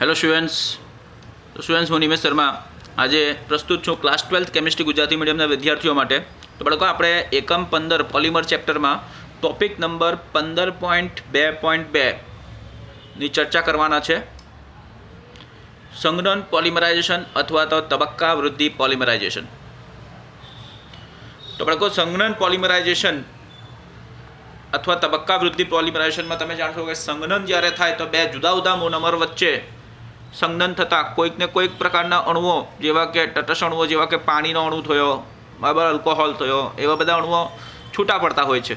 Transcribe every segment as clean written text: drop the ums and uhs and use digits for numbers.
Hello students હું નિમેશ શર્મા આજે પ્રસ્તુત છું ક્લાસ 12th કેમિસ્ટ્રી ગુજરાતી મીડિયમના વિદ્યાર્થીઓ માટે। તો બાળકો આપણે એકમ 15 પોલિમર ચેપ્ટરમાં ટોપિક નંબર 15.2.2 ની ચર્ચા કરવાના છે। સંઘનન પોલિમરાઇઝેશન અથવા તો તબક્કા વૃદ્ધિ પોલિમરાઇઝેશન। તો બાળકો સંઘનન પોલિમરાઇઝેશન अथवा तबक्का वृद्धि पॉलिमराइजेशन में तमे जाणो कि संघनन ज्यारे थाय तो बे जुदा जुदा मोनोमर वच्चे संघनन थता कोईक ने कोईक प्रकारना अणुओ जेवा के तटस्थ अणुओ जेवा के पाणीनो अणु थयो बराबर अल्कोहोल थयो एवा बधा अणुओ छूटा पड़ता होय छे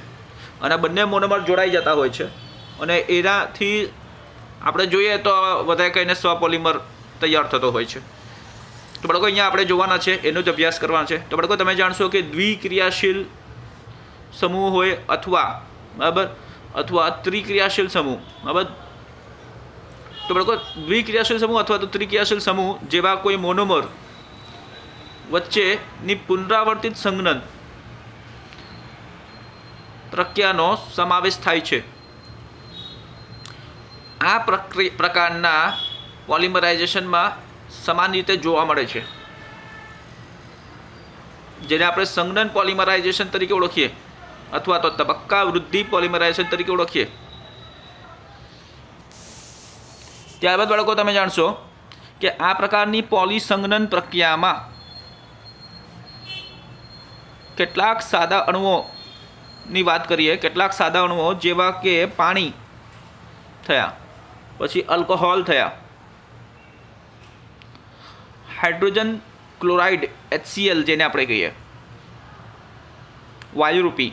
अने बंने मोनोमर जोड़ाई जता होय छे अने एनाथी आपणे जोईए तो वधारे कहीने स्वपॉलिमर तैयार थतो होय छे। तो बाळको अहींया आपणे जोवाना छे एनो ज अभ्यास करवानो छे। तो बाळको तमे जाणशो कि द्विक्रियाशील समूह होय अथवा बराबर अथवा त्रिक्रियाशील समूह बराबर। तो बाळको द्विक्रियाशील समूह अथवा तो त्रिक्रियाशील समूह जेवा कोई मोनोमर वच्चेनी पुनरावर्तित संघनन प्रक्रियानो समावेश थाय छे। आ प्रकारना पॉलिमराइजेशन में समान रीते जोवा मळे छे जेने आपणे संघनन पॉलिमराइजेशन तरीके ओळखीए अथवा तो तबक्का वृद्धि पॉलिमराइजेशन तरीके ओळखीए। त्यारबाद बाळको तमे जाणशो कि आ प्रकारनी पॉलिसंघनन प्रक्रियामां केटलाक सादा अणुओनी वात करीए। केटलाक सादा अणुओ जेवा के पाणी थया पछी अल्कोहोल थया हाइड्रोजन क्लोराइड HCl जेने आपणे कहीए वायुरूपी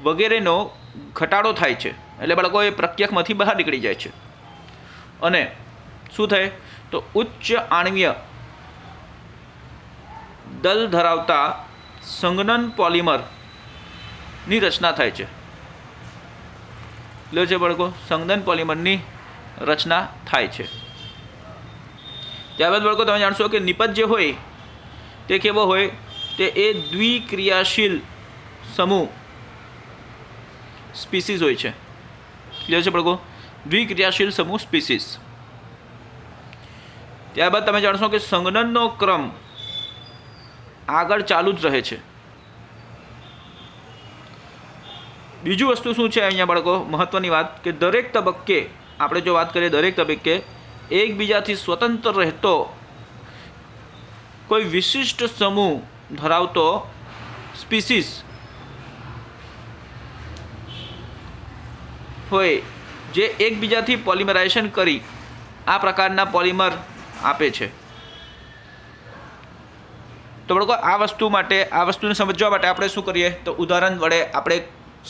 वगैरेनो घटाडो थाय छे एटले बाळको ए प्रक्रियामांथी बहार निकળી જાય છે અને શું થાય તો ઉચ્ચ આણ્વીય દળ ધરાવતા સંઘનન પોલિમરની રચના થાય છે। એટલે છે બાળકો સંઘનન પોલિમરની રચના થાય છે। ત્યારબાદ બાળકો તમે જાણશો કે નિપજ જે હોય તે કેવો હોય તે એ દ્વિક્રિયાશીલ समूह स्पीसीज होय छे। क्लियर छे बाळको द्विक्रियाशील समूह स्पीसीज। त्यारबाद तमे जाणशो कि संघनननो क्रम आगळ चालू ज रहे छे। बीजू वस्तु शुं छे अहींया बाळको महत्वनी वात कि दरेक तबक्के आपणे जो वात करीए दरेक तबक्के एकबीजाथी स्वतंत्र रहतो कोई विशिष्ट समूह धरावतो स्पीसीज होय जे एकबीजाथी पॉलिमराइजेशन करी आ प्रकारना पॉलिमर आपे छे। तो बाळको आ वस्तु माटे आ वस्तुने समजवा माटे आपणे शुं करीए तो उदाहरण वडे आपणे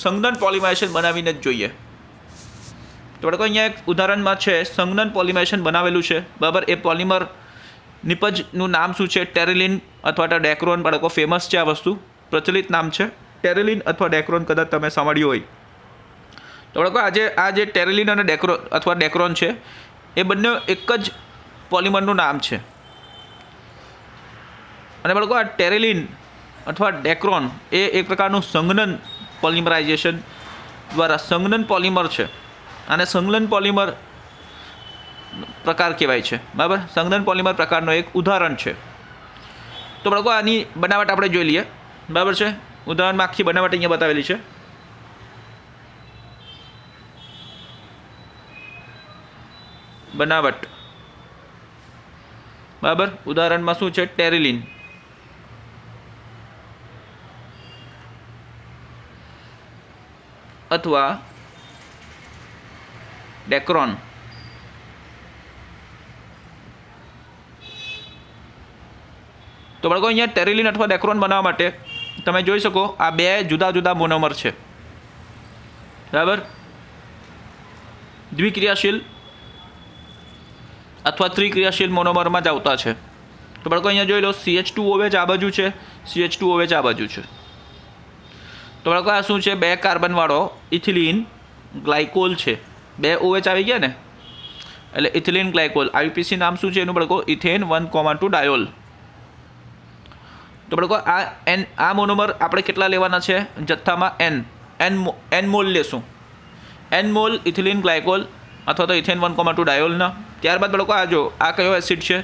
संघनन पॉलिमराइजेशन बनावीने ज जोईए। तो बाळको अहींया एक उदाहरणमां छे संघनन पॉलिमराइजेशन बनावेलुं छे बराबर। ए पॉलिमर निपजनुं नाम शुं छे टेरेलिन अथवा तो डेक्रोन। बाळको फेमस छे आ वस्तु प्रचलित नाम छे टेरेलिन अथवा डेक्रोन कदाच तमे सांभळ्युं होय। तो बाळको आज टेरेलिन और डेक्रोन अथवा डेक्रोन है ये बने एक ज पॉलिमरનું नाम है। અને બાળકો આ ટેરેલિન अथवा डेक्रोन ये एक प्रकारનું संघनन पॉलिमराइजेशन द्वारा संघनन पॉलिमर है। आने संघनन पॉलिमर प्रकार कहेवाय छे बराबर। संघनन पॉलिमर प्रकारનો एक उदाहरण है। तो बाळको आनी बनावट आपणे जोई लीए बराबर है। उदाहरण में आखी बनावट अहींया बतावेली है। बनावट बराबर उदाहरण में शू है टेरेलिन अथवा डेक्रोन। तो बाळको अहींया टेरेलिन अथवा डेक्रोन बनाववा माटे तमे जोई शको आ बे जुदा जुदा मोनोमर है बराबर। द्विक्रियाशील अथवा त्रिक्रियाशील मोनोमर में ज आवता है। तो बाळको अहींया जोई लो CH2OH आ बाजू है CH2OH आ बाजू है। तो बाळको आ शुं छे बे कार्बन वाळो इथिलीन ग्लाइकोल है। बे OH आवी गया ने एटले इथिलीन ग्लाइकोल। IUPAC नाम शुं छे एनुं बाळको इथेन 1,2 डायोल। तो बाळको आ मोनोमर आपणे केटला लेवाना छे जथ्थामां n मोल लेशुं। n मोल इथिलीन ग्लाइकोल અથવા તો ઇથેન 1,2 ડાયોલના. ત્યારબાદ બાળકો આ જો આ કયો એસિડ છે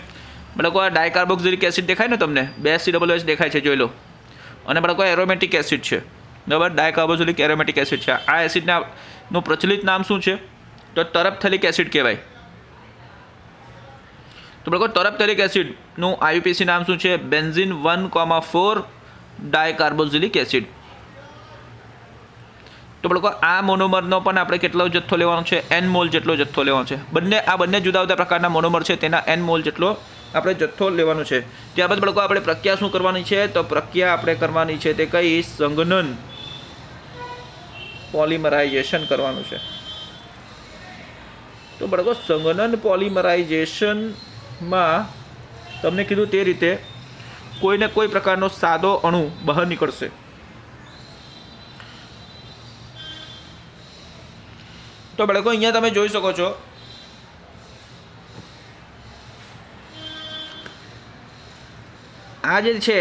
બાળકો? આ ડાયકાર્બોક્સિલિક એસિડ દેખાય ને તમને, 2 COOH દેખાય છે, જોઈ લો. અને બાળકો એરોમેટિક એસિડ છે, બરાબર, ડાયકાર્બોક્સિલિક એરોમેટિક એસિડ છે. આ એસિડનું પ્રચલિત નામ શું છે? તો તરફથેલિક એસિડ કહેવાય. તો બાળકો તરફથેલિક એસિડનું IUPAC નામ શું છે? Benzene 1,4 dicarboxylic acid. તો બાળકો આ મોનોમરનો પણ આપણે કેટલો જથ્થો લેવાનો છે? N મોલ જેટલો જથ્થો લેવાનો છે. આ બંને જુદા જુદા પ્રકારના મોનોમર છે, તેના N મોલ જેટલો આપણે જથ્થો લેવાનો છે. ત્યારબાદ બાળકો આપણે પ્રક્રિયા શું કરવાની છે? તો પ્રક્રિયા આપણે કરવાની છે તે કઈ? સંઘનન પોલિમરાઇઝેશન કરવાનું છે. તો બાળકો સંઘનન પોલિમરાઇઝેશનમાં તમને કીધું તે રીતે કોઈને કોઈ પ્રકારનો સાદો અણુ બહાર નીકળશે. તો બાળકો અહીંયા તમે જોઈ શકો છો આ જે છે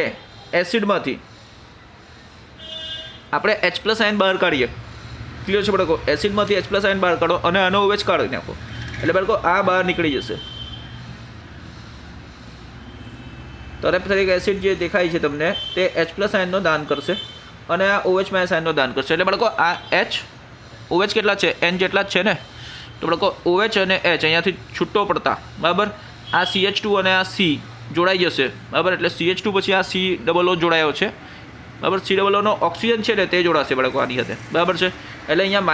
એસિડમાંથી આપણે H+ આયન બહાર કાઢીએ. ક્લિયર છે બાળકો? એસિડમાંથી H+ આયન બહાર કાઢો અને આનો OH કાઢી નાખો એટલે બાળકો આ બહાર નીકળી જશે. તરફથેલિક એસિડ જે દેખાય છે તમને તે H+ આયનનો દાન કરશે અને આ OH- આયનનો દાન કરશે. એટલે બાળકો આ OH કેટલા છે? N જેટલા જ છે ને. તો બાળકો OH અને H અહીંયાથી છૂટો પડતા, બરાબર, આ CH2 અને આ C જોડાઈ જશે, બરાબર. એટલે CH2 પછી આ COO જોડાયો છે, બરાબર. COOનો ઓક્સિજન છે ને તે જોડાશે બાળકો આની સાથે, બરાબર છે. એટલે અહીંયા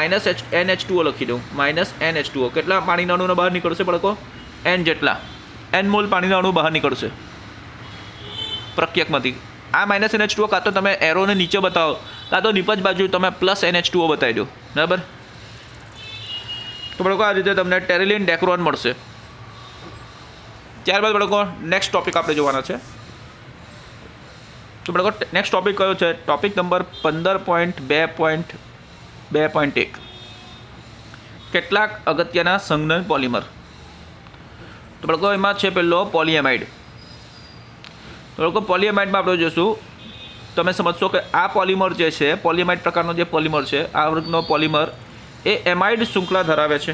-NH2O લખી દઉં. -NH2O કેટલા પાણીના અણુનો બહાર નીકળશે બાળકો? N જેટલા. N મોલ પાણીના અણુ બહાર નીકળશે પ્રક્રિયકમાંથી. આ -NH2O કાં તો તમે એરોને નીચે બતાવો કાં તો નીપજ બાજુ તમે +NH2O બતાવી દો, બરાબર. તો બાળકો આ રીતે તમને ટેરિલિન ડેક્રોન મળશે. ત્યારબાદ બાળકો નેક્સ્ટ ટોપિક આપણે જોવાના છે. તો બાળકો નેક્સ્ટ ટોપિક કયો છે? ટોપિક નંબર 15.2.1 કેટલાક અગત્યના સંઘનન પોલિમર. તો બાળકો એમાં છે પહેલો પોલિએમાઇડ. તો બાળકો પોલિએમાઇડમાં આપણે જોઈશું, તમે સમજશો કે આ પોલિમર જે છે, પોલિએમાઇડ પ્રકારનો જે પોલિમર છે, આ વર્ગનો પોલિમર એ એમાઇડ શૃંખલા ધરાવે છે.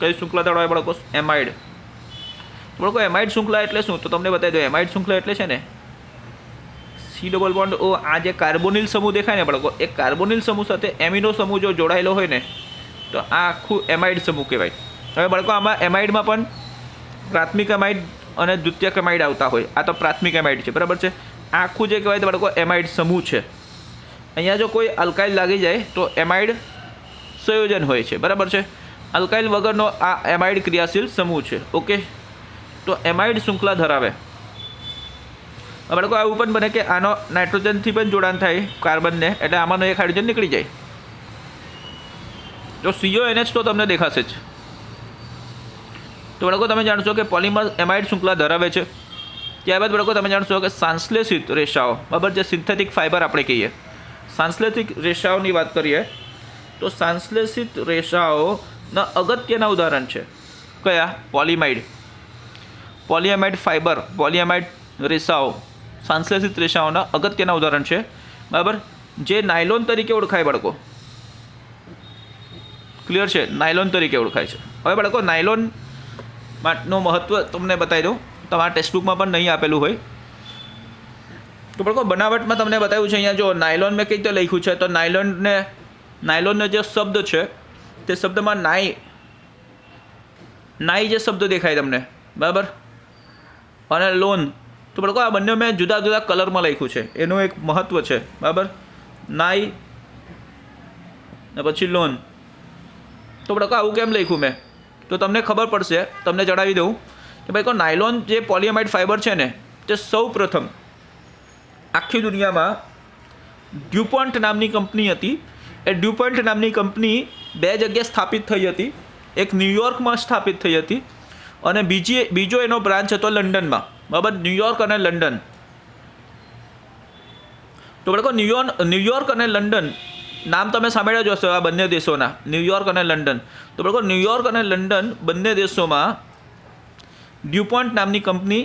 કઈ શૃંખલા ધરાવે બાળકો? એમાઇડ. બાળકો એમાઇડ શૃંખલા એટલે શું? તો તમને બતાવી દો. એમાઇડ શૃંખલા એટલે છે ને C⋅O આ જે કાર્બોનિલ સમૂહ દેખાય ને બાળકો, એ કાર્બોનિલ સમૂહ સાથે એમિનો સમૂહ જો જોડાયેલો હોય ને તો આ આખું એમાઇડ સમૂહ કહેવાય. હવે બાળકો આમાં એમાઇડમાં પણ પ્રાથમિક એમાઇડ અને દ્વિતીયક એમાઇડ આવતા હોય. આ તો પ્રાથમિક એમાઇડ છે, બરાબર છે. આ આખું જે કહેવાય તો બાળકો એમાઇડ સમૂહ છે. અહીંયા જો કોઈ અલ્કાઇલ લાગી જાય તો એમાઇડ સંયોજન હોય છે, બરાબર છે. અલ્કાઇલ વગરનો આ એમાઇડ ક્રિયાશીલ સમૂહ છે. ઓકે, તો એમાઇડ શૃંખલા ધરાવે. બાળકો આવું પણ બને કે આનો નાઇટ્રોજનથી પણ જોડાણ થાય કાર્બનને, એટલે આમાંનો એક હાઇડ્રોજન નીકળી જાય. તો CONH તો તમને દેખાશે જ. તો બાળકો તમે જાણશો કે પોલિમર એમાઇડ શૃંખલા ધરાવે છે. ત્યારબાદ બાળકો તમે જાણશો કે સંશ્લેષિત રેસાઓ, બરાબર, જે સિન્થેટિક ફાઇબર આપણે કહીએ, સંશ્લેષિત રેસાઓની વાત કરીએ તો સંશ્લેષિત રેસાઓના અગત્યના ઉદાહરણ છે કયા? પોલિમાઇડ, પોલિએમાઇડ ફાઇબર, પોલિએમાઇડ રેસાઓ સંશ્લેષિત રેસાઓના અગત્યના ઉદાહરણ છે, બરાબર, જે નાયલોન તરીકે ઓળખાય બાળકો. ક્લિયર છે? નાયલોન તરીકે ઓળખાય છે. હવે બાળકો નાયલોન નું મહત્વ તમને બતાવી દઉં, તમારા ટેક્સ્ટબુકમાં પણ નહીં આપેલું હોય. તો બાળકો બનાવટમાં તમને બતાવ્યું છે. અહીંયા જો નાયલોન મેં કઈ રીતે લખ્યું છે, તો નાયલોનનો જે શબ્દ છે તે શબ્દમાં નાઈ જે શબ્દ દેખાય તમને, બરાબર, અને લોન. તો બાળકો આ બંને મેં જુદા જુદા કલરમાં લખ્યું છે, એનું એક મહત્વ છે, બરાબર. નાઈ ને પછી લોન. તો બાળકો આવું કેમ લખ્યું મેં? તો તમને ખબર પડશે, તમને જણાવી દઉં કે ભાઈ નાયલોન જે પોલિએમાઇડ ફાઇબર છે ને તે સૌ પ્રથમ આખી દુનિયામાં ડ્યુપોન્ટ નામની કંપની હતી. એ ડ્યુપોન્ટ નામની કંપની 2 જગ્યાએ સ્થાપિત થઈ હતી. એક ન્યૂયોર્કમાં સ્થાપિત થઈ હતી અને બીજો એનો બ્રાન્ચ હતો લંડનમાં, બરાબર, ન્યૂયોર્ક અને લંડન. તો બાળકો ન્યૂયોર્ક અને લંડન નામ તમે સાંભળ્યા જ હશો આ બંને દેશોના, ન્યૂયોર્ક અને લંડન. તો બાળકો ન્યૂયોર્ક અને લંડન બંને દેશોમાં ડ્યુપોન્ટ નામની કંપની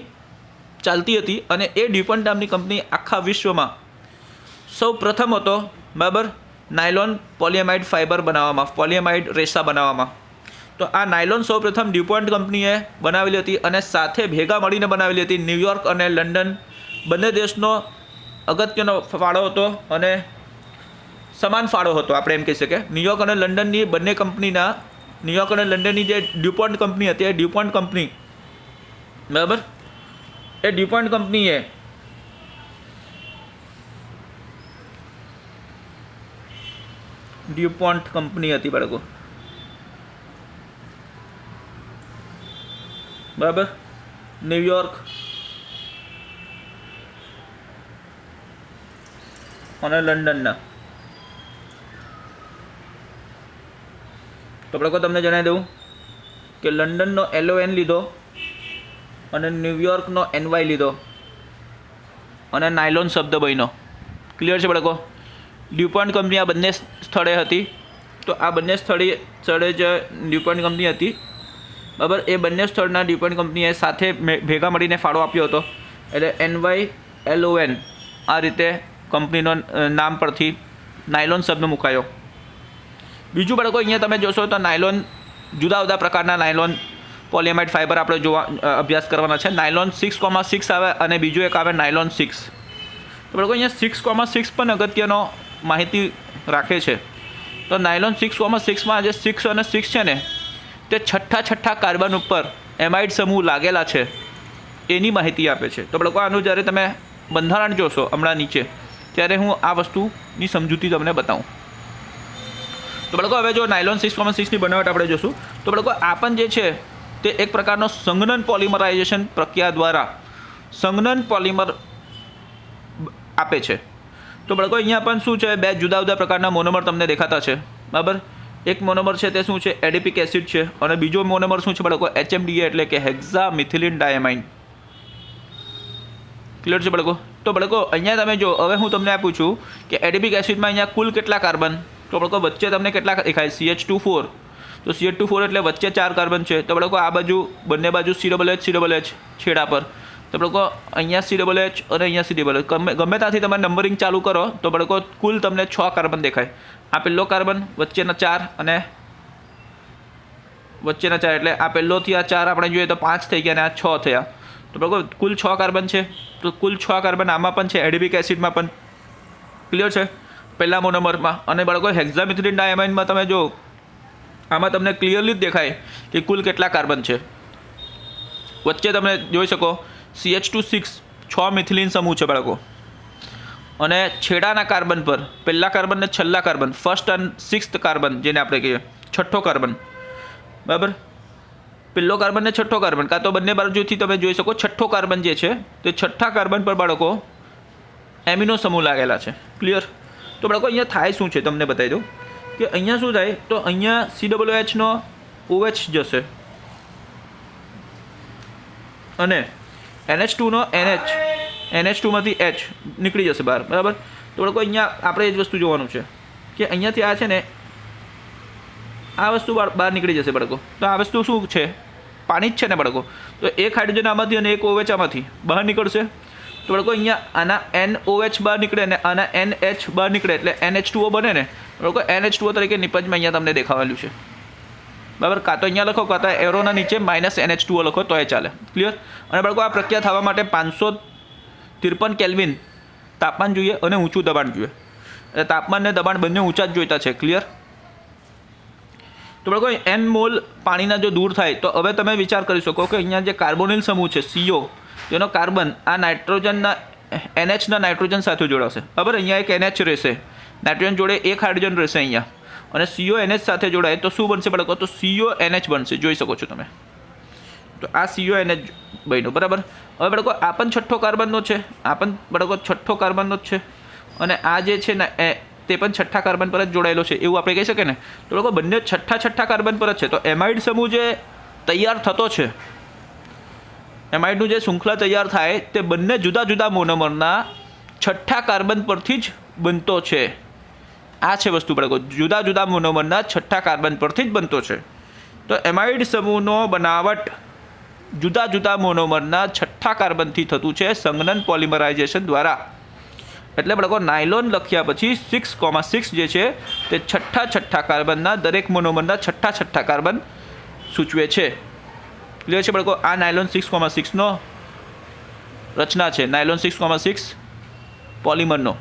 ચાલતી હતી અને એ ડ્યુપોન્ટ નામની કંપની આખા વિશ્વમાં સૌ પ્રથમ હતો, બરાબર, નાયલોન પોલિએમાઇડ ફાઇબર બનાવવામાં, પોલિએમાઇડ રેસા બનાવવામાં. તો આ નાયલોન સૌપ્રથમ ડ્યુપોન્ટ કંપનીએ બનાવેલી હતી અને સાથે ભેગા મળીને બનાવેલી હતી. ન્યૂયોર્ક અને લંડન બંને દેશનો અગત્યનો ફાળો હતો અને સમાન ફાળો હતો. આપણે એમ કહી શકીએ ન્યૂયોર્ક અને લંડનની બંને કંપનીના ન્યૂયોર્ક અને લંડનની જે ડ્યુપોન્ટ કંપની હતી એ ડ્યુપોન્ટ કંપની બરાબર એ ડ્યુપોન્ટ કંપનીએ ડ્યુપોન્ટ કંપની હતી બાળકો બરાબર ન્યૂયોર્ક અને લંડનના. તો બાળકો તમને જણાવી દઉં કે લંડનનો LON લીધો અને ન્યૂયોર્કનો NY લીધો અને નાયલોન શબ્દ બન્યો. ક્લિયર છે બાળકો? ડ્યુપોન્ટ કંપની આ બંને સ્થળે હતી. તો આ બંને સ્થળે જે ડ્યુપોન્ટ કંપની હતી બરાબર એ બંને સ્થળના ડ્યુપોન્ટ કંપનીએ સાથે ભેગા મળીને ફાળો આપ્યો હતો. એટલે NYLON આ રીતે કંપનીનો નામ પરથી નાયલોન શબ્દ મુકાયો. બીજું બાળકો અહીંયા તમે જોશો તો નાયલોન જુદા જુદા પ્રકારના નાયલોન પોલિએમાઇડ ફાઇબર આપણે અભ્યાસ કરવાના છે. નાયલોન 6,6 આવે અને બીજું એક આવે નાયલોન 6. તો બાળકો અહીંયા 6,6 પણ અગત્યનો માહિતી રાખે છે. તો નાયલોન 6,6માં જે 6 અને 6 છે ને તે છઠ્ઠા કાર્બન ઉપર એમાઇડ સમૂહ લાગેલા છે એની માહિતી આપે છે. તો બાળકો આનું જ્યારે તમે બંધારણ જોશો હમણાં નીચે ત્યારે હું આ વસ્તુની સમજૂતી તમને બતાવું. તો બાળકો હવે જો નાયલોન 6,6ની બનાવટ આપણે જોશું તો બાળકો આ પણ જે છે તે એક પ્રકારનો સંઘનન પોલિમરાઇઝેશન પ્રક્રિયા દ્વારા સંઘનન પોલિમર આપે છે. તો બાળકો અહીંયા પણ શું છે બે જુદા જુદા પ્રકારના મોનોમર તમને દેખાતા છે બરાબર. એક મોનોમર છે તે શું છે એડિપિક એસિડ છે અને બીજો મોનોમર શું છે બાળકો HMDA એટલે કે હેક્ઝા મિથિલિન ડાયમાઇન. ક્લિયર છે બાળકો? તો બાળકો અહીંયા તમે જો હવે હું તમને આપું છું કે એડિપિક એસિડમાં અહીંયા કુલ કેટલા કાર્બન. તો બાળકો વચ્ચે તમને કેટલા દેખાય CH2 તો CH2 એટલે વચ્ચે 4 કાર્બન છે. તો બાળકો આ બાજુ બંને બાજુ COOH છેડા પર. તો બાળકો અહીંયા COOH અને અહીંયા COOH ગમે ત્યાંથી તમે નંબરિંગ ચાલુ કરો તો બાળકો કુલ તમને 6 કાર્બન દેખાય. આ પહેલો કાર્બન વચ્ચેના 4 અને વચ્ચેના 4 એટલે આ પહેલોથી આ 4 આપણે જોઈએ તો 5 થઈ ગયા અને આ 6 થયા. તો બાળકો કુલ 6 કાર્બન છે. તો કુલ 6 કાર્બન આમાં પણ છે એડિપિક એસિડમાં પણ. ક્લિયર છે? પહેલા મોનોમરમાં. અને બાળકો હેક્ઝામિથિલિન ડાયમાઇનમાં તમે જો આમાં તમને ક્લિયરલી જ દેખાય કે કુલ કેટલા કાર્બન છે. વચ્ચે તમે જોઈ શકો CH2 6 મિથિલિન સમૂહ છે બાળકો અને છેડાના કાર્બન પર પહેલા કાર્બન ને છેલ્લા carbon first and 6th carbon જેને આપણે કહીએ છઠ્ઠો કાર્બન બરાબર. પહેલો કાર્બન ને છઠ્ઠો કાર્બન કાં તો બંને બાજુથી તમે જોઈ શકો છઠ્ઠો કાર્બન જે છે તે છઠ્ઠા કાર્બન પર બાળકો એમિનો સમૂહ લાગેલા છે. ક્લિયર? તો બાળકો અહીંયા થાય શું છે તમને બતાવી દઉં કે અહીંયા શું થાય તો અહીંયા COOHનો OH જશે અને NH2નો NH2માંથી H નીકળી જશે બહાર બરાબર. તો બાળકો અહીંયા આપણે એ જ વસ્તુ જોવાનું છે કે અહીંયાથી આ છે ને આ વસ્તુ બહાર નીકળી જશે બાળકો. તો આ વસ્તુ શું છે પાણી જ છે ને બાળકો. તો એક હાઇડ્રોજન આમાંથી અને એક OH આમાંથી બહાર નીકળશે. તો બાળકો અહીંયા આના NOH બહાર નીકળે અને આના NH બહાર નીકળે એટલે NH2O બને ને બાળકો. NH2O તરીકે નિપજમાં અહીંયા તમને દેખાવેલું છે બરાબર. કાં તો અહીંયા લખો કાં તો એરોના નીચે -NH2O લખો તો એ ચાલે. ક્લિયર? અને બાળકો આ પ્રક્રિયા થવા માટે 553 કેલ્વિન તાપમાન જોઈએ અને ઊંચું દબાણ જોઈએ. એટલે તાપમાન ને દબાણ બંને ઊંચા જ જોઈતા છે. ક્લિયર? તો બાળકો N મોલ પાણીના જો દૂર થાય તો હવે તમે વિચાર કરી શકો કે અહીંયા જે કાર્બોનિલ સમૂહ છે CO તેનો કાર્બન આ નાઇટ્રોજનના NHના નાઇટ્રોજન સાથે જોડાશે બરાબર. અહીંયા એક NH રહેશે નાઇટ્રોજન જોડે એક હાઇડ્રોજન રહેશે અહીંયા અને CONH સાથે જોડાય તો શું બનશે બાળકો? તો CONH બનશે. જોઈ શકો છો તમે. તો આ CONH બન્યો બરાબર. હવે બાળકો આ પણ છઠ્ઠો કાર્બનનો છે આ પણ બાળકો છઠ્ઠો કાર્બનનો જ છે અને આ જે છે ને તે પણ છઠ્ઠા કાર્બન પર જ જોડાયેલો છે એવું આપણે કહી શકીએ ને. તો બાળકો બંને છઠ્ઠા કાર્બન પર જ છે. તો એમાઇડ સમૂહ જે તૈયાર થતો છે એમાઇડનું જે શૃંખલા તૈયાર થાય તે બંને જુદા જુદા મોનોમરના છઠ્ઠા કાર્બન પરથી જ બનતો છે. આ છે વસ્તુ બાળકો જુદા જુદા મોનોમરના છઠ્ઠા કાર્બન પરથી જ બનતો છે. તો એમાઇડ સમૂહનો બનાવટ જુદા જુદા મોનોમરના છઠ્ઠા કાર્બનથી થતું છે સંઘનન પોલિમરાઇઝેશન દ્વારા. એટલે બાળકો નાયલોન લખ્યા પછી 6,6 જે છે તે છઠ્ઠા કાર્બનના દરેક મોનોમરના છઠ્ઠા કાર્બન સૂચવે છે. ક્લિયર છે બાળકો? આ નાયલોન 6,6નો રચના છે, નાયલોન 6,6 પોલિમરનો.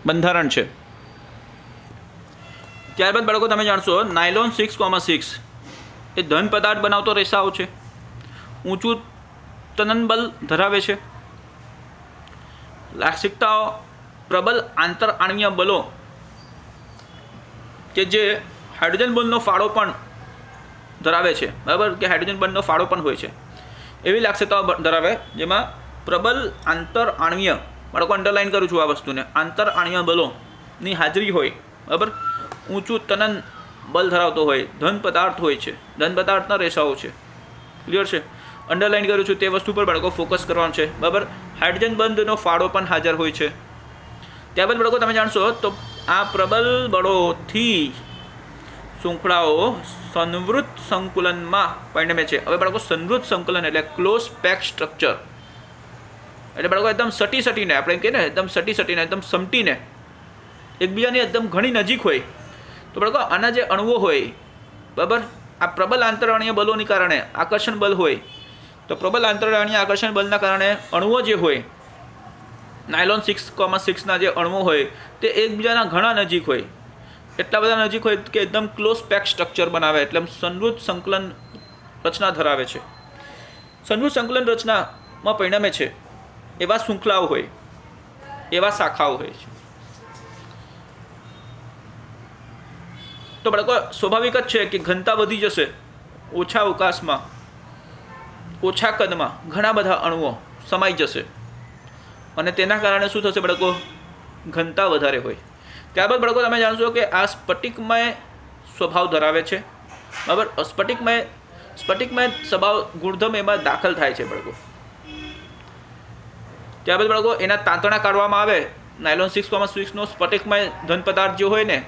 બંધારણ છે. ત્યારબાદ બાળકો તમે જાણશો નાયલોન 6,6 એ ધન પદાર્થ બનાવતો રેસાઓ છે, ઊંચું તનનબલ ધરાવે છે, લાક્ષણિકતાઓ પ્રબલ આંતર આણ્વીય બલો કે જે હાઇડ્રોજન બોન્ડનો ફાળો પણ ધરાવે છે, બરાબર, કે હાઇડ્રોજન બોન્ડનો ફાળો પણ હોય છે, એવી લાક્ષણિકતાઓ ધરાવે જેમાં પ્રબલ આંતર આણ્વીય, બાળકો અંડરલાઇન કરું છું આ વસ્તુને, આંતર આણ્વીય બલોની હાજરી હોય, બરાબર, ઊંચું તનન બલ ધરાવતો હોય, ધન પદાર્થ હોય છે, ધન પદાર્થના રેસાઓ છે. ક્લિયર છે? અંડરલાઇન કરું છું તે વસ્તુ પર બાળકો ફોકસ કરવાનું છે, બરાબર. હાઇડ્રોજન બંધનો ફાળો પણ હાજર હોય છે. ત્યારબાદ બાળકો તમે જાણશો તો આ પ્રબલ બળોથી શૃંખલાઓ સંવૃત સંકુલનમાં પરિણમે છે. હવે બાળકો સંવૃત સંકલન એટલે ક્લોઝ પેક સ્ટ્રક્ચર, એટલે બાળકો એકદમ સટીને આપણે કહીએ ને, એકદમ સટીને એકદમ સમટીને એકબીજાની એકદમ ઘણી નજીક હોય, તો બાળકો આના જે અણુઓ હોય, બરાબર, આ પ્રબલ આંતરઆણ્વીય બલોની કારણે આકર્ષણ બલ હોય, તો પ્રબલ આંતરઆણ્વીય આકર્ષણ બલના કારણે અણુઓ જે હોય, નાયલોન 6,6ના જે અણુઓ હોય તે એકબીજાના ઘણા નજીક હોય, એટલા બધા નજીક હોય કે એકદમ ક્લોઝ પેક સ્ટ્રક્ચર બનાવે, એટલે સંવૃત સંકલન રચના ધરાવે છે. સંવૃત સંકલન રચનામાં પરિણમે છે એવા શૃંખલાઓ હોય, એવા શાખાઓ હોય છે. તો બાળકો સ્વાભાવિક જ છે કે ઘનતા વધી જશે, ઓછા અવકાશમાં, ઓછા કદમાં ઘણા બધા અણુઓ સમાઈ જશે, અને તેના કારણે શું થશે બાળકો? ઘનતા વધારે હોય. ત્યારબાદ બાળકો તમે જાણશો કે આ સ્ફટિકમય સ્વભાવ ધરાવે છે, બરાબર. સ્ફટિકમય સ્વભાવ ગુણધર્મ એમાં દાખલ થાય છે બાળકો. ત્યારબાદ બાળકો એના તાંતણા કાઢવામાં આવે, નાયલોન 6,6નો સ્ફટિકમય ધન પદાર્થ જે હોય ને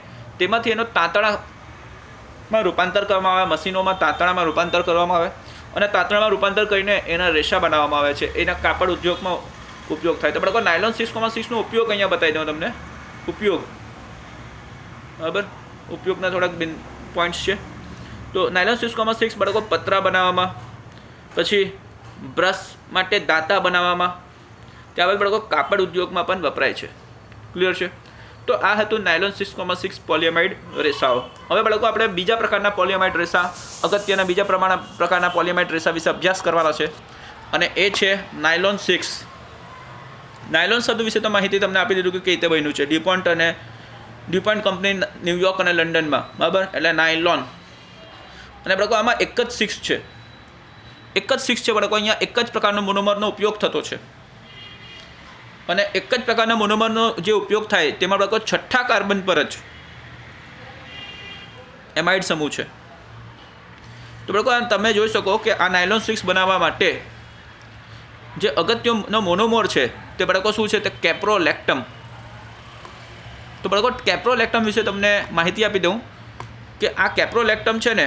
તેમાંથી એનો તાંતણામાં રૂપાંતર કરવામાં આવે, મશીનોમાં તાંતણામાં રૂપાંતર કરવામાં આવે, અને તાંતણામાં રૂપાંતર કરીને એના રેસા બનાવવામાં આવે છે, એના કાપડ ઉદ્યોગમાં ઉપયોગ થાય. તો બાળકો નાયલોન 6,6નો ઉપયોગ અહીંયા બતાવી દઉં તમને. ઉપયોગ, બરાબર, ઉપયોગના થોડાક પોઈન્ટ્સ છે. તો નાયલોન 6,6 બાળકો પતરા બનાવવામાં, પછી બ્રશ માટે દાંતા બનાવવામાં, ત્યારબાદ બાળકો કાપડ ઉદ્યોગમાં પણ વપરાય છે. ક્લિયર છે? તો આ હતું નાયલોન 6,6 પોલિએમાઇડ રેસાઓ. હવે બાળકો આપણે બીજા પ્રકારના પોલિએમાઇડ રેસા, અગત્યના બીજા પ્રકારના પોલિએમાઇડ રેસા વિશે અભ્યાસ કરવાના છે, અને એ છે નાયલોન 6. નાયલોન શબ્દ વિશે તો માહિતી તમને આપી દીધું કે કઈ રીતે બન્યું છે. ડ્યુપોન્ટ કંપની ન્યુયોર્ક અને લંડનમાં, બરાબર, એટલે નાયલોન. અને બાળકો આમાં એક જ 6 છે, એક જ 6 છે બાળકો. અહીંયા એક જ પ્રકારનો મોનોમરનો ઉપયોગ થતો છે, અને એક જ પ્રકારના મોનોમરનો જે ઉપયોગ થાય તેમાં બાળકો 6થા કાર્બન પર જ એમાઇડ સમૂહ છે. તો બાળકો તમે જોઈ શકો કે આ નાયલોન 6 બનાવવા માટે જે અગત્યનો મોનોમર છે તે બાળકો શું છે? તે કેપ્રોલેક્ટમ. તો બાળકો કેપ્રોલેક્ટમ વિશે તમને માહિતી આપી દઉં કે આ કેપ્રોલેક્ટમ છે ને,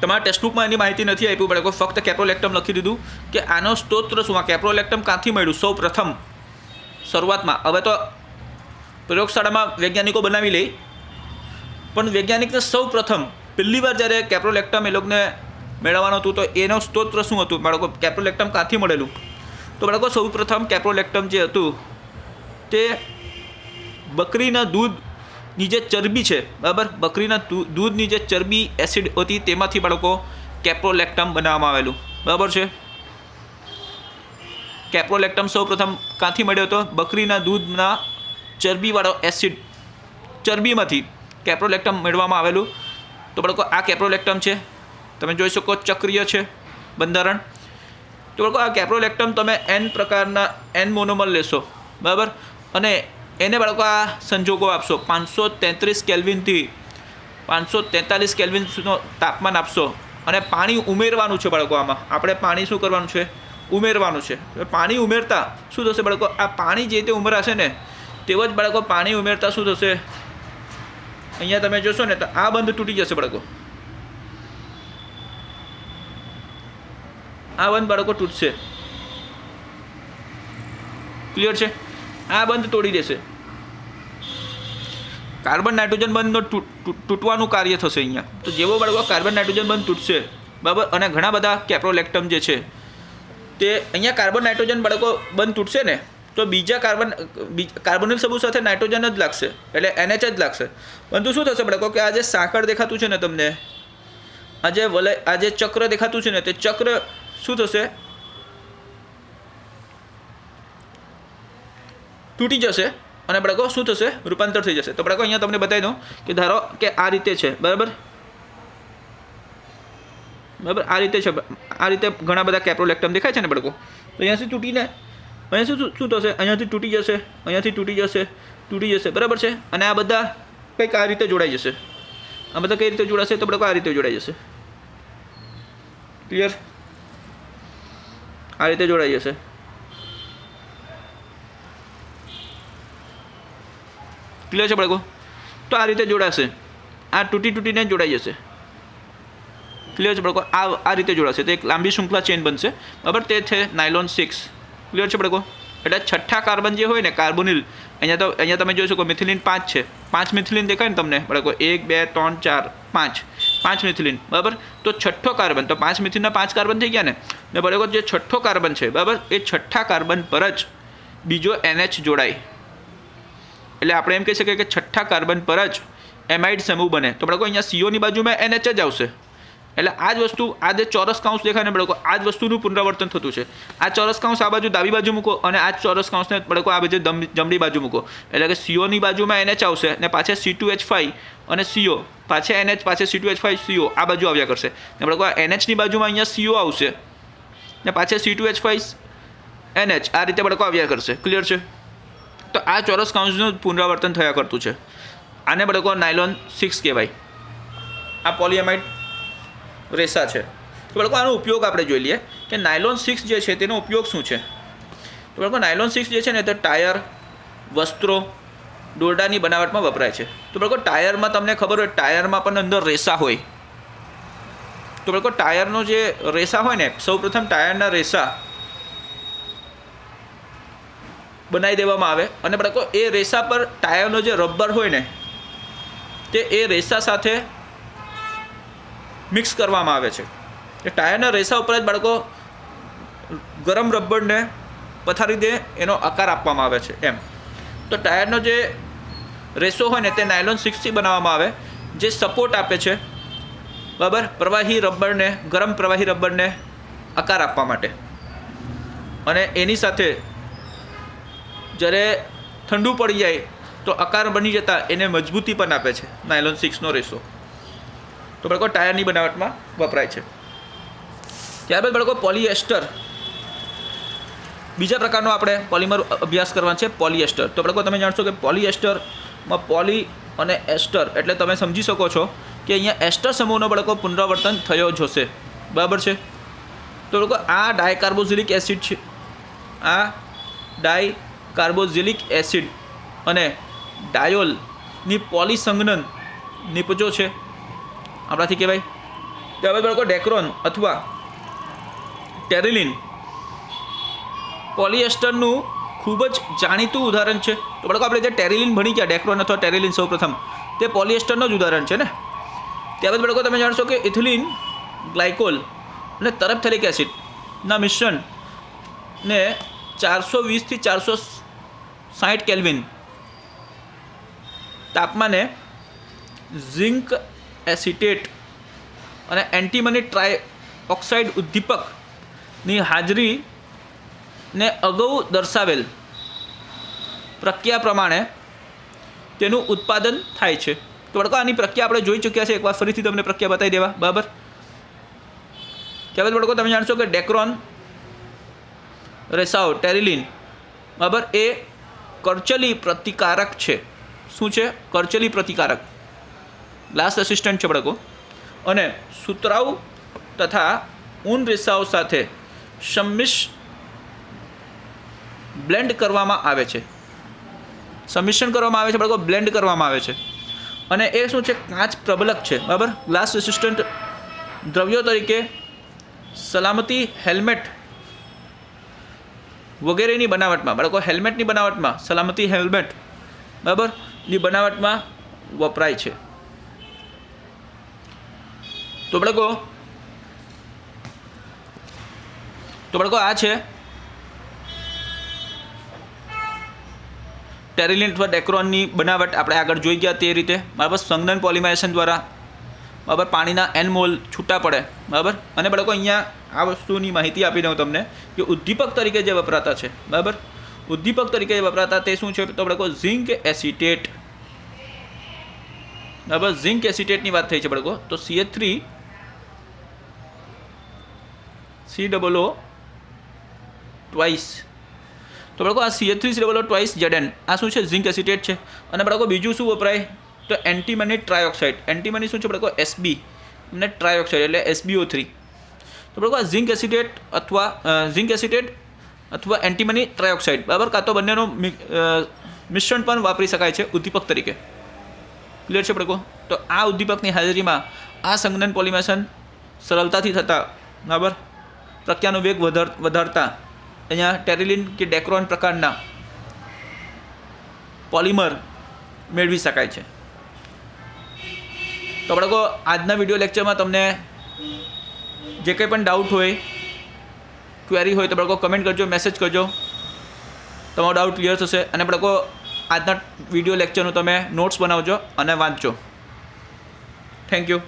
તમારા ટેક્સ્ટબુકમાં એની માહિતી નથી આપ્યું બાળકો, ફક્ત કેપ્રોલેક્ટમ લખી દીધું કે આનો સ્ત્રોત શું, આ કેપ્રોલેક્ટમ ક્યાંથી મળ્યું સૌ પ્રથમ શરૂઆતમાં. હવે તો પ્રયોગશાળામાં વૈજ્ઞાનિકો બનાવી લે, પણ વૈજ્ઞાનિકને સૌ પ્રથમ પહેલી વાર જ્યારે કેપ્રોલેક્ટમ એ લોકોને મેળવવાનું હતું તો એનો સ્ત્રોત શું હતું બાળકો? કેપ્રોલેક્ટમ ક્યાંથી મળેલું? તો બાળકો સૌ પ્રથમ કેપ્રોલેક્ટમ જે હતું તે બકરીના દૂધની જે ચરબી છે, બરાબર, બકરીના દૂધની જે ચરબી એસિડ હતી તેમાંથી બાળકો કેપ્રોલેક્ટમ બનાવવામાં આવેલું, બરાબર છે. કેપ્રોલેક્ટમ સૌ પ્રથમ ક્યાંથી મળ્યો હતો? બકરીના દૂધના ચરબીવાળો એસિડ, ચરબીમાંથી કેપ્રોલેક્ટમ મેળવવામાં આવેલું. તો બાળકો આ કેપ્રોલેક્ટમ છે, તમે જોઈ શકો ચક્રીય છે બંધારણ. તો બાળકો આ કેપ્રોલેક્ટમ તમે N પ્રકારના N મોનોમર લેશો, બરાબર, અને એને બાળકો આ સંજોગો આપશો, 533 કેલ્વિનથી 543 કેલ્વિન સુધીનો તાપમાન આપશો, અને પાણી ઉમેરવાનું છે બાળકો. આમાં આપણે પાણી શું કરવાનું છે? ઉમેરવાનું છે. પાણી ઉમેરતા શું થશે બાળકો? આ પાણી જે તે ઉમેરાશે ને તેવો જ બાળકો પાણી ઉમેરતા શું થશે? અહીંયા તમે જોશો ને તો આ બંધ તૂટી જશે બાળકો, આ બંધ બાળકો તૂટશે. ક્લિયર છે? આ બંધ તોડી દેશે, કાર્બન નાઇટ્રોજન બંધનો તૂટવાનું કાર્ય થશે અહીંયા. તો જેવો બાળકો કાર્બન નાઇટ્રોજન બંધ તૂટશે બરાબર, અને ઘણા બધા કેપ્રોલેક્ટમ જે છે તે અહીંયા કાર્બન નાઇટ્રોજન બાળકો બંધ તૂટશે ને તો બીજા કાર્બોનિલ સમૂહ સાથે નાઇટ્રોજન જ લાગશે, એટલે NH જ લાગશે. પરંતુ શું થશે બાળકો કે આ જે સાંકળ દેખાતું છે ને તમને, આ જે ચક્ર દેખાતું છે ને તે ચક્ર શું થશે, તૂટી જશે અને બાળકો શું થશે, રૂપાંતર થઈ જશે. તો બાળકો અહીંયા તમને બતાવી દઉં કે ધારો કે આ રીતે છે બરાબર, આ રીતે છે, આ રીતે ઘણા બધા કેપ્રોલેક્ટમ દેખાય છે ને બાળકો. તો અહીંયાથી તૂટીને અહીંયા શું થશે, અહીંયાથી તૂટી જશે, અહીંયાથી તૂટી જશે બરાબર છે. અને આ બધા કંઈક આ રીતે જોડાઈ જશે. આ બધા કઈ રીતે જોડાશે, તો બાળકો આ રીતે જોડાઈ જશે. ક્લિયર? આ રીતે જોડાઈ જશે. ક્લિયર છે બાળકો? તો આ રીતે જોડાશે, આ તૂટીને જોડાઈ જશે. ક્લિયર છે બાળકો? આ રીતે જોડાશે તો એક લાંબી શૃંખલા ચેન બનશે બરાબર. તે છે નાયલોન 6. ક્લિયર છે બાળકો? એટલે છઠ્ઠા કાર્બન જે હોય ને કાર્બોનિલ, અહીંયા તમે જોઈ શકો મિથિલિન 5 છે, 5 મિથિલિન દેખાય ને તમને બાળકો, 1 2 3 4 5 મિથિલિન બરાબર. તો છઠ્ઠો કાર્બન, તો 5 મિથિલિનના 5 કાર્બન થઈ ગયા ને બાળકો. જે છઠ્ઠો કાર્બન છે બરાબર, એ છઠ્ઠા કાર્બન પર જ બીજો NH જોડાય. એટલે આપણે એમ કહી શકીએ કે છઠ્ઠા કાર્બન પર જ એમાઇડ સમૂહ બને. તો બાળકો અહીંયા CO ની બાજુમાં NH જ આવશે. એટલે આ જ વસ્તુ, આ જે ચોરસ કાંસ દેખાય ને બાળકો, આ જ વસ્તુનું પુનરાવર્તન થતું છે. આ ચોરસ કાંસ આ બાજુ ડાબી બાજુ મૂકો અને આ ચોરસ કાંસને બાળકો આ બાજુ જમણી બાજુ મૂકો. એટલે કે CO ની બાજુમાં NH આવશે ને પાછા C2H5 અને CO, પાછા NH, પાછા C2H5 CO આ બાજુ આવ્યા કરશે. ને બાળકો આ NH ની બાજુમાં અહીંયા CO આવશે ને પાછા C2H5 NH આ રીતે બાળકો આવ્યા કરશે. ક્લિયર છે? તો આ ચોરસ કાંસનું પુનરાવર્તન થયા કરતું છે. આને બાળકો નાયલોન 6 કહેવાય. આ પોલીએમાઇડ રેસા છે. તો બાળકો આનો ઉપયોગ આપણે જોઈ લઈએ કે નાયલોન 6 જે છે તેનો ઉપયોગ શું છે. તો બાળકો નાયલોન 6 જે છે ને તે ટાયર, વસ્ત્રો, દોરડાની બનાવટમાં વપરાય છે. તો બાળકો ટાયરમાં તમને ખબર હોય, ટાયરમાં પણ અંદર રેસા હોય. તો બાળકો ટાયરનો જે રેસા હોય ને, સૌપ્રથમ ટાયરના રેસા બનાવી દેવામાં આવે અને બાળકો એ રેસા પર ટાયરનો જે રબર હોય ને તે એ રેસા સાથે મિક્સ કરવામાં આવે છે. એ ટાયરના રેસા ઉપર જ બાળકો ગરમ રબરને પથારી દે, એનો આકાર આપવામાં આવે છે એમ. તો ટાયરનો જે રેસો હોય ને તે નાયલોન 6થી બનાવવામાં આવે, જે સપોર્ટ આપે છે બરાબર, પ્રવાહી રબરને, ગરમ પ્રવાહી રબરને આકાર આપવા માટે. અને એની સાથે જ્યારે ઠંડુ પડી જાય તો આકાર બની જતાં એને મજબૂતી પણ આપે છે નાયલોન 6નો રેસો. તો બાળકો ટાયરની બનાવટમાં વપરાય છે. ત્યારબાદ બાળકો પોલિએસ્ટર, બીજા પ્રકારનો આપણે પોલિમર અભ્યાસ કરવાનો છે, પોલિએસ્ટર. તો બાળકો તમે જાણશો કે પોલિએસ્ટરમાં પોલી અને એસ્ટર એટલે તમે સમજી શકો છો કે અહીંયા એસ્ટર સમૂહનો બાળકો પુનરાવર્તન થયો જ હશે બરાબર છે. તો બાળકો આ ડાયકાર્બોક્સિલિક એસિડ છે, આ ડાયકાર્બોક્સિલિક એસિડ અને ડાયોલની પોલિસંગનન નિપજો છે આપણાથી કહેવાય. ત્યારબાદ બાળકો ડેક્રોન અથવા ટેરિલિન પોલિએસ્ટરનું ખૂબ જ જાણીતું ઉદાહરણ છે. તો બાળકો આપણે જે ટેરિલિન ભણી ગયા, ડેક્રોન અથવા ટેરિલિન સૌપ્રથમ તે પોલિએસ્ટરનું જ ઉદાહરણ છે ને. ત્યારબાદ બાળકો તમે જાણશો કે ઇથિલિન ગ્લાયકોલ અને તરફથેલિક એસિડના મિશ્રણને 420 થી 460 કેલ્વિન તાપમાને ઝિંક એસિટેટ અને એન્ટીમની ટ્રાયઓક્સાઇડ ઉદ્દીપકની હાજરીને અગાઉ દર્શાવેલ પ્રક્રિયા પ્રમાણે તેનું ઉત્પાદન થાય છે. તો બાળકો આની પ્રક્રિયા આપણે જોઈ ચૂક્યા છે, એકવાર ફરીથી તમને પ્રક્રિયા બતાવી દેવા બરાબર. ત્યારબાદ બાળકો તમે જાણશો કે ડેક્રોન રેસાઓ ટેરિલિન બરાબર એ કરચલી પ્રતિકારક છે. શું છે? કરચલી પ્રતિકારક, ગ્લાસ રેસિસ્ટન્ટ છે બાળકો. અને સુતરાઉ તથા ઊન રેસાઓ સાથે બ્લેન્ડ કરવામાં આવે છે, સંમિશ્રણ કરવામાં આવે છે બાળકો, બ્લેન્ડ કરવામાં આવે છે. અને એ શું છે? કાચ પ્રબલક છે બરાબર. ગ્લાસ રેસિસ્ટન્ટ દ્રવ્યો તરીકે સલામતી હેલ્મેટ વગેરેની બનાવટમાં બાળકો, હેલ્મેટની બનાવટમાં, સલામતી હેલ્મેટ બરાબર ની બનાવટમાં વપરાય છે. તો બાળકો આ છે ટેરિલિન અથવા ડેક્રોનની બનાવટ આપણે આગળ જોઈ ગયા તે રીતે. બરાબર, સંઘનન પોલિમરાઇઝેશન દ્વારા બરાબર પાણીના એન મોલ છૂટા પડે. બરાબર, અને બાળકો અહીંયા આ વસ્તુની માહિતી આપી દઉં તમને કે ઉદ્દીપક તરીકે જે વપરાતા છે, બરાબર, ઉદ્દીપક તરીકે જે વપરાતા તે શું છે? તો બાળકો ઝિંક એસિટેટ. બરાબર, ઝિંક એસિટેટની વાત થઈ છે બાળકો. તો CH3COO ટ્વાઇસ. તો બાળકો આ CH3COO ટ્વાઇસ ZN આ શું છે? ઝિંક એસિટેટ છે. અને બાળકો બીજું શું વપરાય? તો એન્ટીમની ટ્રાયોક્સાઇડ. એન્ટીમની શું છે બાળકો? SB અને ટ્રાયોક્સાઇડ એટલે SbO3. તો બાળકો આ ઝિંક એસિટેટ અથવા એન્ટીમની ટ્રાયોક્સાઇડ, બરાબર, કાં તો બંનેનું મિશ્રણ પણ વાપરી શકાય છે ઉદ્દીપક તરીકે. ક્લિયર છે બાળકો? તો આ ઉદ્દીપકની હાજરીમાં આ સંઘનન પોલિમરાઇઝેશન સરળતાથી થતા, બરાબર, પ્રક્રિયાનો વેગ વધારતા અહીંયા ટેરિલિન કે ડેક્રોન પ્રકારના પોલિમર મેળવી શકાય છે. તો બાળકો આજના વિડીયો લેક્ચરમાં તમને જે કંઈ પણ ડાઉટ હોય, ક્વેરી હોય તો બાળકો કમેન્ટ કરજો, મેસેજ કરજો, તમારો ડાઉટ ક્લિયર થશે. અને બાળકો આજના વિડીયો લેક્ચરનું તમે નોટ્સ બનાવજો અને વાંચજો. Thank you.